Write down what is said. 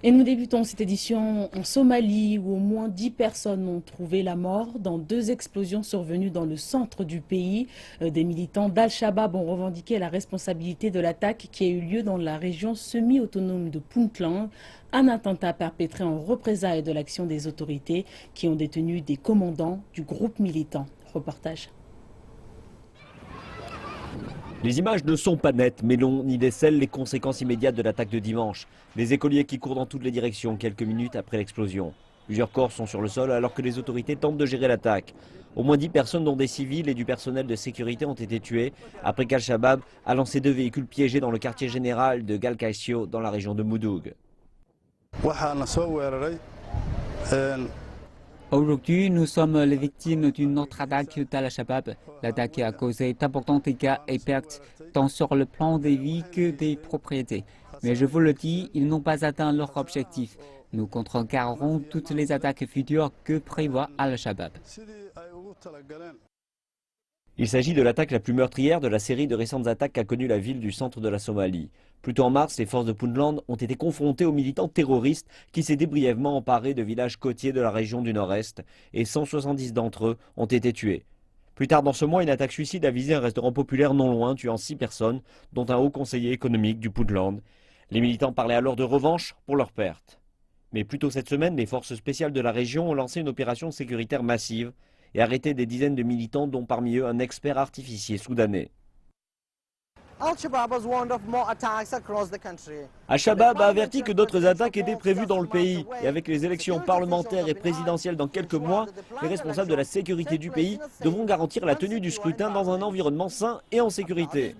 Et nous débutons cette édition en Somalie où au moins 10 personnes ont trouvé la mort dans deux explosions survenues dans le centre du pays. Des militants d'Al-Shabaab ont revendiqué la responsabilité de l'attaque qui a eu lieu dans la région semi-autonome de Puntland. Un attentat perpétré en représailles de l'action des autorités qui ont détenu des commandants du groupe militant. Reportage. Les images ne sont pas nettes, mais l'on y décèle les conséquences immédiates de l'attaque de dimanche. Des écoliers qui courent dans toutes les directions quelques minutes après l'explosion. Plusieurs corps sont sur le sol alors que les autorités tentent de gérer l'attaque. Au moins 10 personnes, dont des civils et du personnel de sécurité, ont été tuées après qu'Al-Shabaab a lancé 2 véhicules piégés dans le quartier général de Galkaysio dans la région de Mudug. Aujourd'hui, nous sommes les victimes d'une autre attaque d'Al-Shabaab. L'attaque a causé d'importants dégâts et pertes, tant sur le plan des vies que des propriétés. Mais je vous le dis, ils n'ont pas atteint leur objectif. Nous contrecarrerons toutes les attaques futures que prévoit Al-Shabaab. Il s'agit de l'attaque la plus meurtrière de la série de récentes attaques qu'a connue la ville du centre de la Somalie. Plus tôt en mars, les forces de Puntland ont été confrontées aux militants terroristes qui s'étaient brièvement emparés de villages côtiers de la région du nord-est et 170 d'entre eux ont été tués. Plus tard dans ce mois, une attaque suicide a visé un restaurant populaire non loin, tuant 6 personnes, dont un haut conseiller économique du Puntland. Les militants parlaient alors de revanche pour leurs pertes. Mais plus tôt cette semaine, les forces spéciales de la région ont lancé une opération sécuritaire massive et arrêté des dizaines de militants, dont parmi eux un expert artificier soudanais. Al-Shabaab a averti que d'autres attaques étaient prévues dans le pays. Et avec les élections parlementaires et présidentielles dans quelques mois, les responsables de la sécurité du pays devront garantir la tenue du scrutin dans un environnement sain et en sécurité.